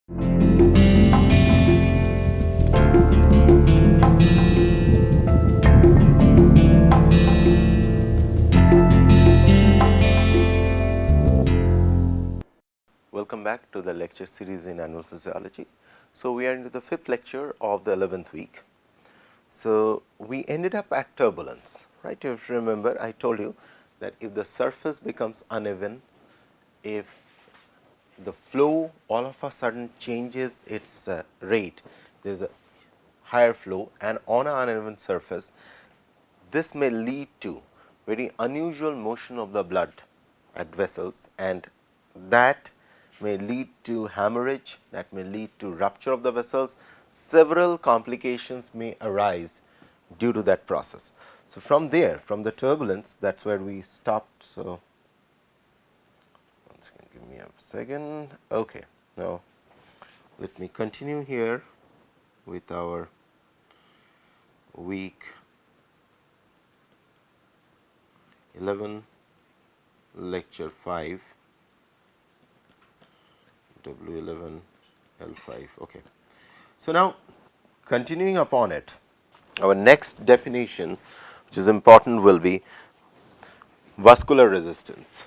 Welcome back to the lecture series in animal physiology. So, we are into the 5th lecture of the 11th week. So, we ended up at turbulence, right. If you remember, I told you that if the surface becomes uneven, if the flow all of a sudden changes its rate, there is a higher flow and on an uneven surface, this may lead to very unusual motion of the blood at vessels, and that may lead to hemorrhage, that may lead to rupture of the vessels. Several complications may arise due to that process. So, from there, from the turbulence, that is where we stopped. So, once again, give me a second. Okay. Now, let me continue here with our week 11, lecture 5, W11 L5. Okay. So, now continuing upon it, our next definition which is important will be vascular resistance.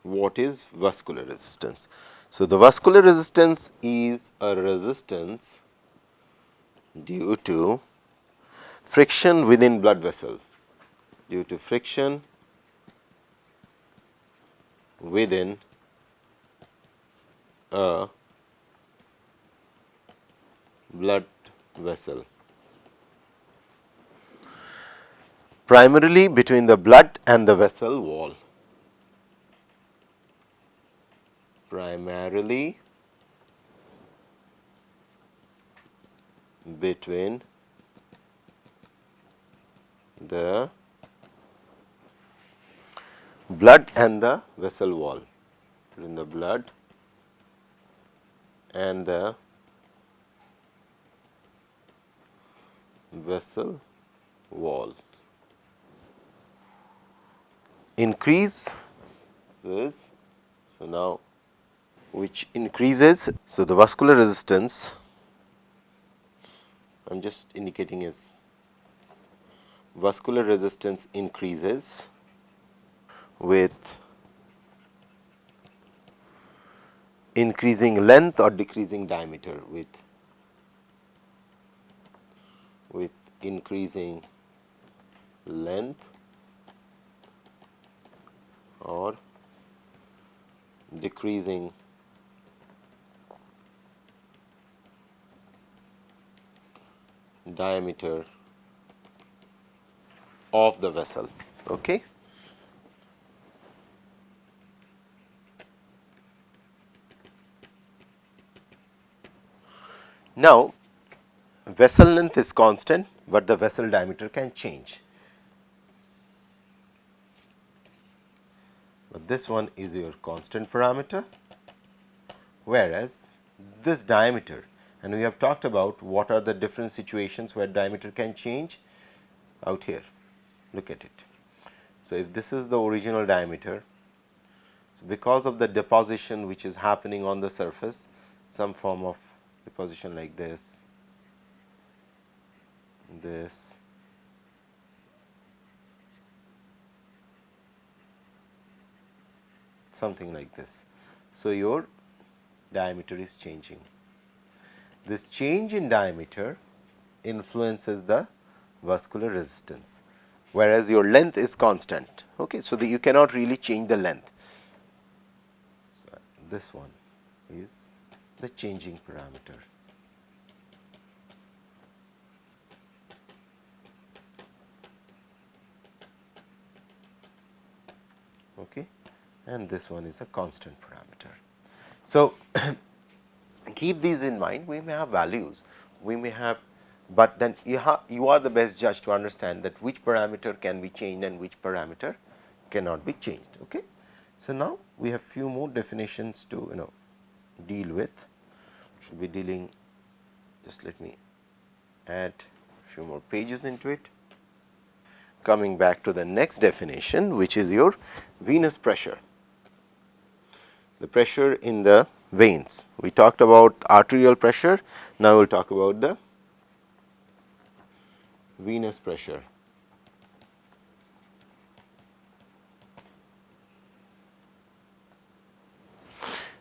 What is vascular resistance? So, the vascular resistance is a resistance due to friction within blood vessel, due to friction within a blood vessel, primarily between the blood and the vessel wall, primarily between the blood and the vessel wall, between the blood and the vessel wall. Increase is, so now which increases. So, the vascular resistance, I am just indicating as vascular resistance increases with increasing length or decreasing diameter, with increasing length or decreasing diameter of the vessel. Okay. Now, vessel length is constant, but the vessel diameter can change. But this one is your constant parameter, whereas this diameter, and we have talked about what are the different situations where diameter can change out here. Look at it. So, if this is the original diameter, so because of the deposition which is happening on the surface, some form of deposition like this, something like this. So, your diameter is changing. This change in diameter influences the vascular resistance, whereas your length is constant. Okay. So, you cannot really change the length. So, this one is the changing parameter. Okay. And this one is a constant parameter. So, keep these in mind. We may have values, we may have, but then you are the best judge to understand that which parameter can be changed and which parameter cannot be changed. Okay. So, now we have few more definitions to deal with. Should be dealing, just let me add few more pages into it. Coming back to the next definition, which is your venous pressure. The pressure in the veins. We talked about arterial pressure, now we will talk about the venous pressure.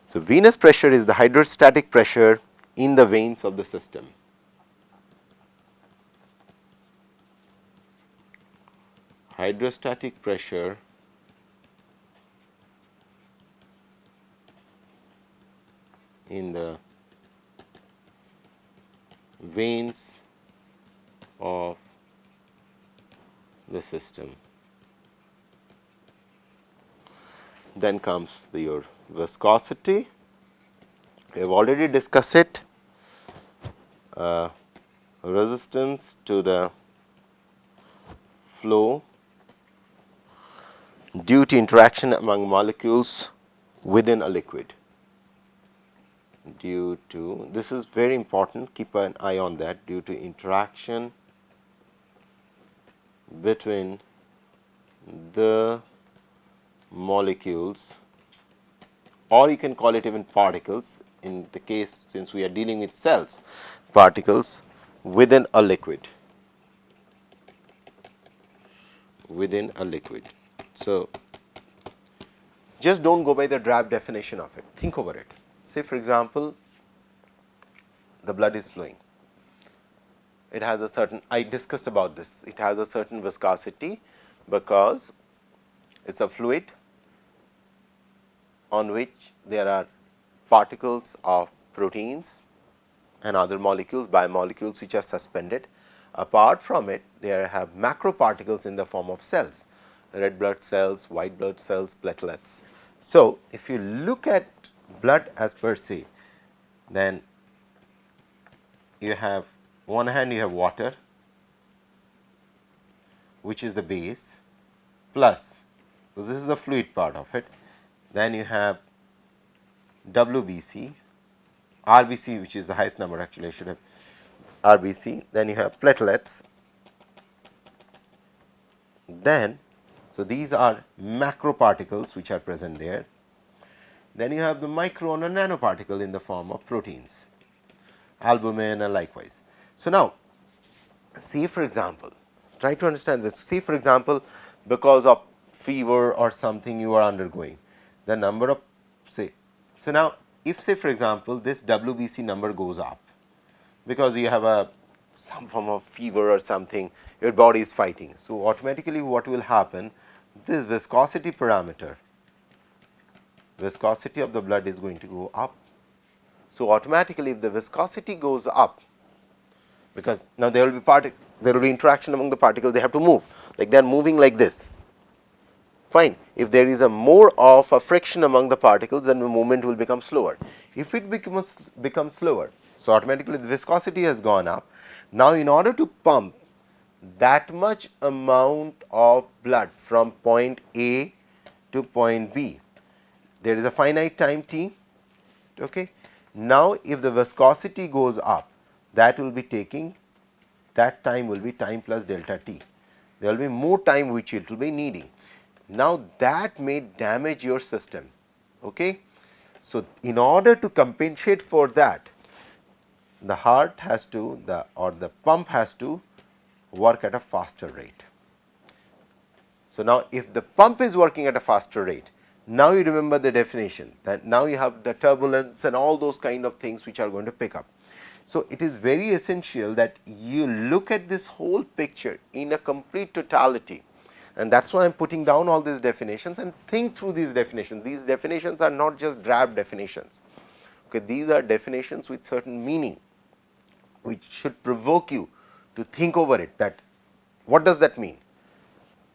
So, venous pressure is the hydrostatic pressure in the veins of the system. Hydrostatic pressure in the veins of the system. Then comes your viscosity. We have already discussed it. Resistance to the flow due to interaction among molecules within a liquid. Due to, this is very important, keep an eye on that, due to interaction between the molecules, or you can call it even particles, in the case since we are dealing with cells, particles within a liquid. Within a liquid. So, just don't go by the drab definition of it, think over it. Say for example, the blood is flowing. It has a certain, I discussed about this, it has a certain viscosity because it is a fluid on which there are particles of proteins and other molecules, biomolecules which are suspended. Apart from it, there have macro particles in the form of cells, red blood cells, white blood cells, platelets. So, if you look at blood as per se, then you have one hand you have water, which is the base, plus, so this is the fluid part of it, then you have WBC, RBC, which is the highest number, actually I should have RBC, then you have platelets, then, so these are macro particles which are present there, then you have the micro and a nanoparticle in the form of proteins, albumin and likewise. So, now see for example, try to understand this, see for example, because of fever or something you are undergoing, the number of, say, so now if say for example, this WBC number goes up because you have a some form of fever or something, your body is fighting. So, automatically what will happen, this viscosity parameter, viscosity of the blood is going to go up. So, automatically if the viscosity goes up, because now there will be interaction among the particles, they have to move, like they are moving like this, fine. If there is a more of a friction among the particles, then the movement will become slower. If it becomes slower, so automatically the viscosity has gone up. Now, in order to pump that much amount of blood from point A to point B, there is a finite time t. Okay. Now, if the viscosity goes up, that will be taking, that time will be time plus delta t. There will be more time which it will be needing. Now, that may damage your system. Okay. So, in order to compensate for that, the heart has to, the pump has to work at a faster rate. So, now if the pump is working at a faster rate, now you remember the definition, that now you have the turbulence and all those kind of things which are going to pick up. So, it is very essential that you look at this whole picture in a complete totality, and that is why I am putting down all these definitions and think through these definitions. These definitions are not just drab definitions. Okay, these are definitions with certain meaning, which should provoke you to think over it, that what does that mean?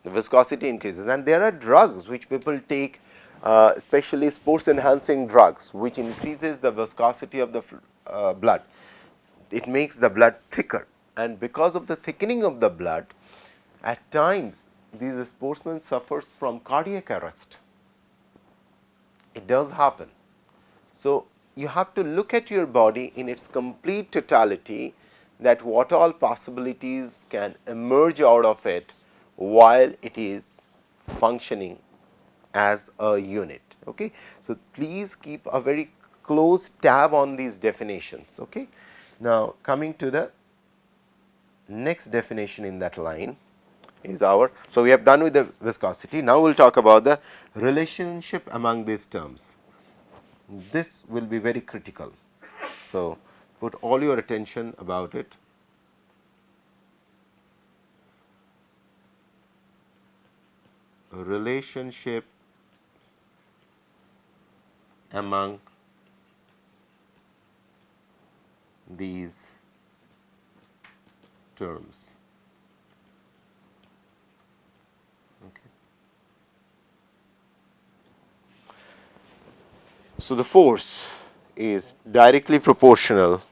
The viscosity increases, and there are drugs which people take, especially sports enhancing drugs, which increases the viscosity of the blood. It makes the blood thicker, and because of the thickening of the blood, at times these sportsmen suffer from cardiac arrest. It does happen. So, you have to look at your body in its complete totality, that what all possibilities can emerge out of it while it is functioning as a unit. Okay. So, please keep a very close tab on these definitions. Okay. Now, coming to the next definition in that line is our, so we have done with the viscosity. Now, we will talk about the relationship among these terms. This will be very critical. So, put all your attention about it. Relationship among these terms. Okay. So, the force is directly proportional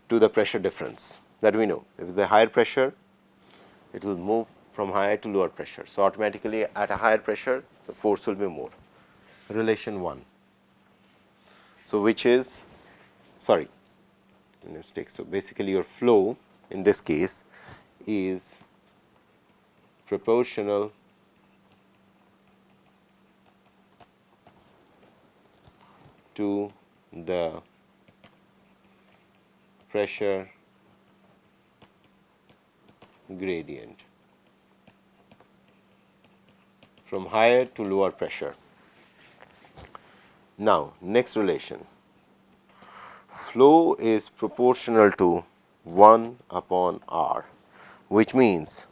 to the pressure difference, that we know. If the higher pressure, it will move from higher to lower pressure. So, automatically at a higher pressure, the force will be more. Relation 1. So, which is, sorry, mistake. So, basically your flow in this case is proportional to the pressure gradient from higher to lower pressure. Now, next relation, flow is proportional to 1 upon R, which means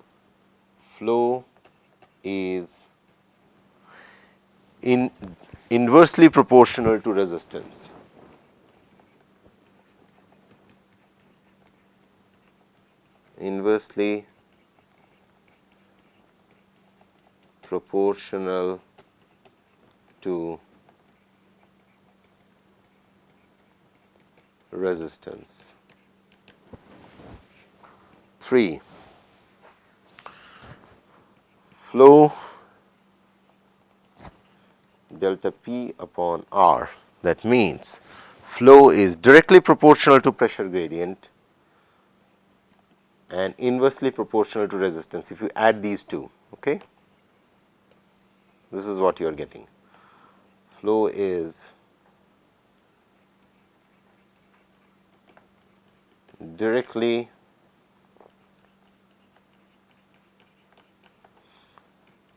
flow is inversely proportional to resistance. Inversely proportional to resistance. 3. Flow delta P upon R. That means flow is directly proportional to pressure gradient and inversely proportional to resistance. If you add these two, okay, this is what you are getting. Flow is directly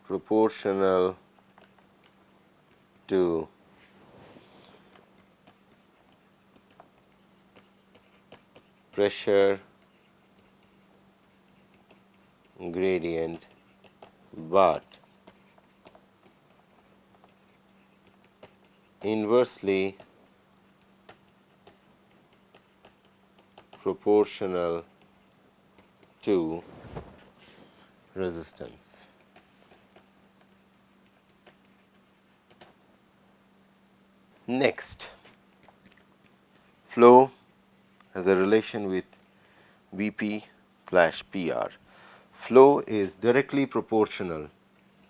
proportional to pressure gradient, but inversely proportional to resistance. Next, flow has a relation with Vp/PR. Flow is directly proportional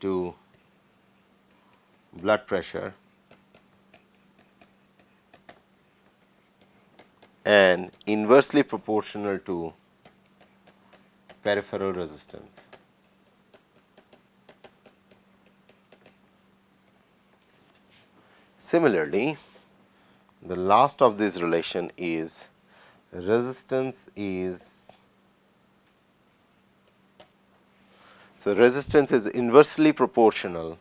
to blood pressure and inversely proportional to peripheral resistance. Similarly, the last of this relation is resistance is, so resistance is inversely proportional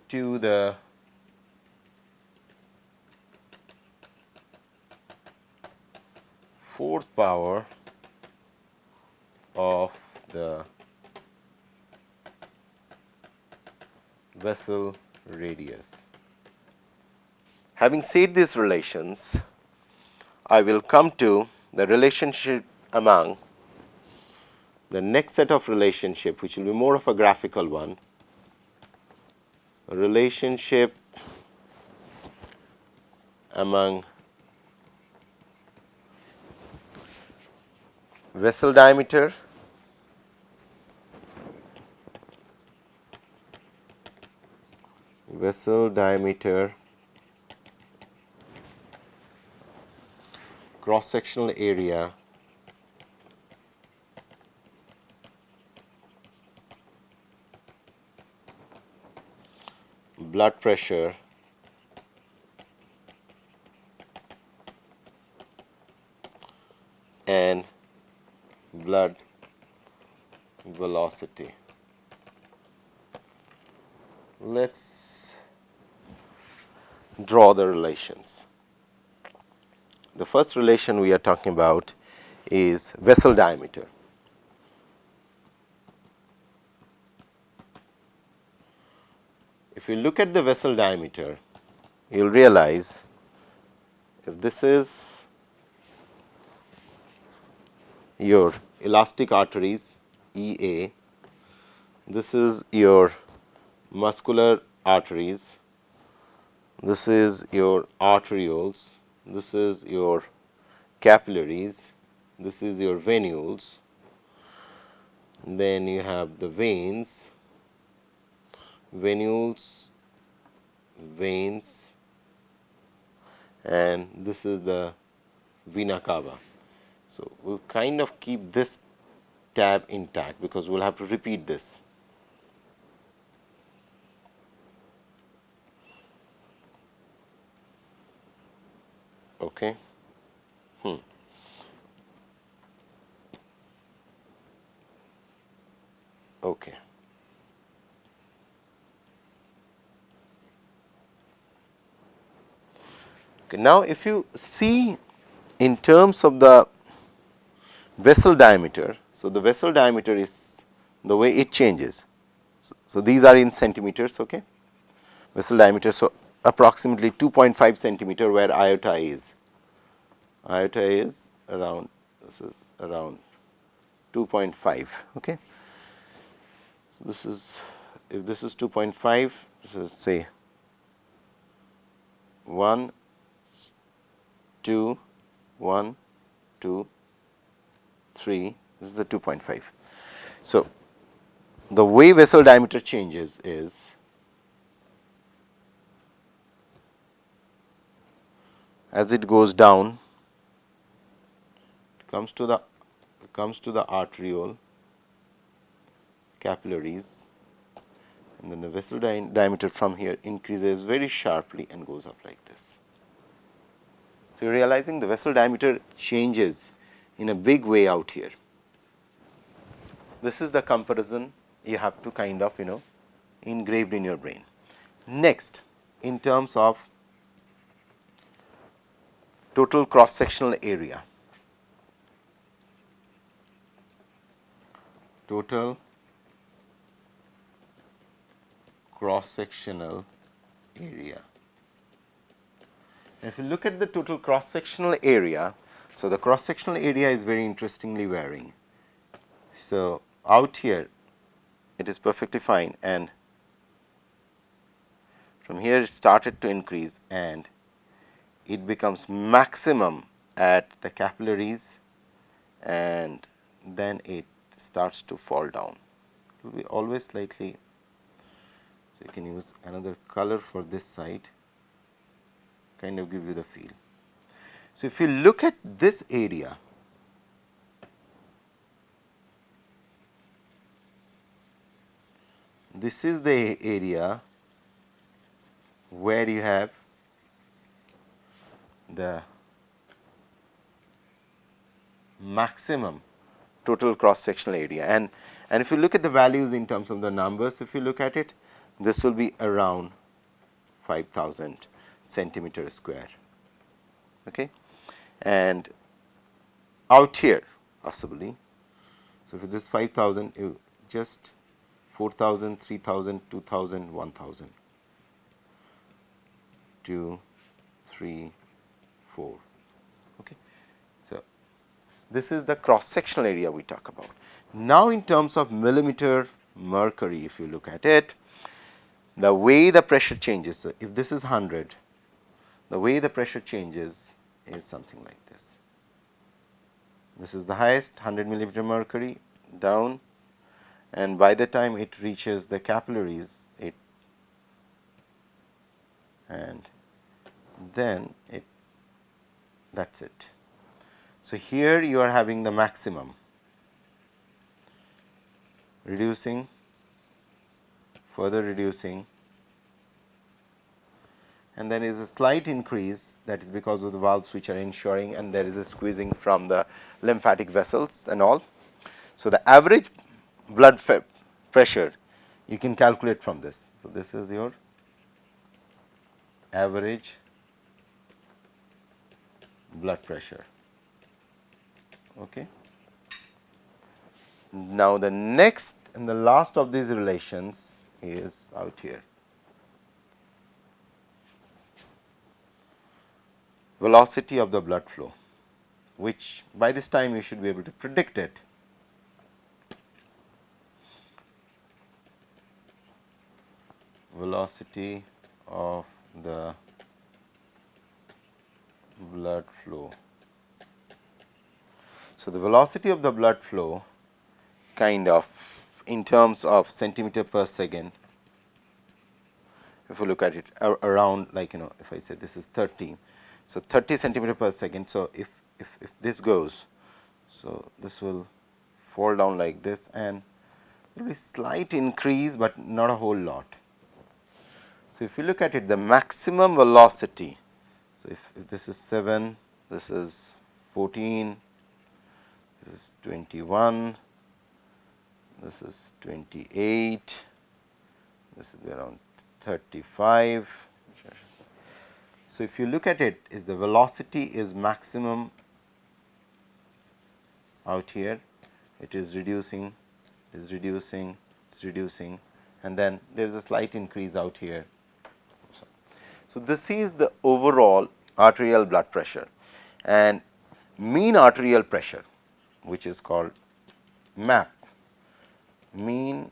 to the fourth power of the vessel radius. Having said these relations, I will come to the relationship among the next set of relationship, which will be more of a graphical one. A relationship among vessel diameter, cross sectional area, blood pressure, and blood velocity. Let's draw the relations. The first relation we are talking about is vessel diameter. If you look at the vessel diameter, you will realize if this is your elastic arteries EA, this is your muscular arteries, this is your arterioles, this is your capillaries, this is your venules, then you have the veins, venules, veins, and this is the vena cava. So, we will kind of keep this tab intact because we will have to repeat this. Okay. Okay. Okay. Now, if you see in terms of the vessel diameter, so the vessel diameter is the way it changes. So, these are in centimeters, okay. Vessel diameter, so approximately 2.5 centimeter where iota is. Iota is around, this is around 2.5, okay. So, this is, if this is 2.5, this is say 1, 2, 1, 2, 3, this is the 2.5. So, the way vessel diameter changes is as it goes down, comes to the arteriole, capillaries, and then the vessel diameter from here increases very sharply and goes up like this. So, you are realizing the vessel diameter changes in a big way out here. This is the comparison you have to kind of engraved in your brain. Next, in terms of total cross sectional area, total cross sectional area. If you look at the total cross sectional area, so the cross sectional area is very interestingly varying. So, out here it is perfectly fine, and from here it started to increase and it becomes maximum at the capillaries, and then it starts to fall down. It will be always slightly, so you can use another color for this side, kind of give you the feel. So, if you look at this area, this is the area where you have the maximum total cross sectional area, and if you look at the values in terms of the numbers, if you look at it, this will be around 5,000 centimeter square, okay. And out here possibly, so if this 5,000, you just 4,000, 3,000, 2,000, 1,000, 2, 3, 4, okay. So, this is the cross sectional area we talk about. Now, in terms of millimeter mercury, if you look at it, the way the pressure changes, so if this is 100, the way the pressure changes is something like this. This is the highest 100 millimeter mercury down, and by the time it reaches the capillaries, and then that's it. So here you are having the maximum, reducing, further reducing, and then is a slight increase, that is because of the valves which are ensuring, and there is a squeezing from the lymphatic vessels and all. So the average blood pressure you can calculate from this. So this is your average blood pressure. Okay. Now the next and the last of these relations is out here. Velocity of the blood flow, which by this time you should be able to predict it. Velocity of the blood flow. So the velocity of the blood flow, kind of in terms of centimeter per second, if you look at it around, like, if I say this is 30, so 30 centimeter per second. So if this goes, so this will fall down like this, and there will be slight increase, but not a whole lot. So if you look at it, the maximum velocity, so if this is 7, this is 14, this is 21, this is 28, this is around 35. So if you look at it, is the velocity is maximum out here, it is reducing, is reducing, it's reducing, and then there is a slight increase out here. So this is the overall arterial blood pressure, and mean arterial pressure, which is called MAP, mean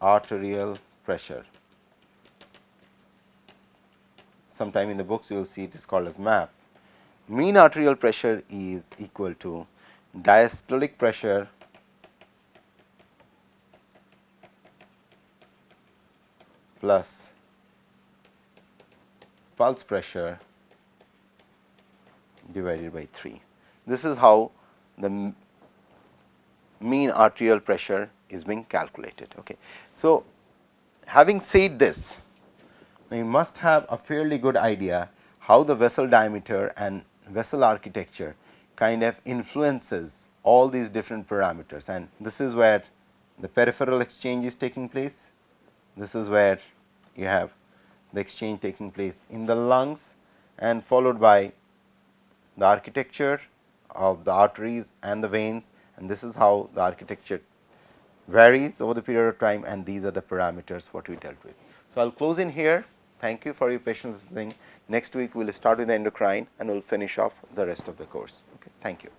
arterial pressure. Sometime in the books you will see it is called as MAP. Mean arterial pressure is equal to diastolic pressure plus pulse pressure divided by 3. This is how the mean arterial pressure is being calculated. Okay. So having said this, you must have a fairly good idea how the vessel diameter and vessel architecture kind of influences all these different parameters, and this is where the peripheral exchange is taking place. This is where you have the exchange taking place in the lungs, and followed by the architecture of the arteries and the veins, and this is how the architecture varies over the period of time, and these are the parameters what we dealt with. So, I will close in here. Thank you for your patience listening. Next week we will start with the endocrine, and we will finish off the rest of the course. Okay. Thank you.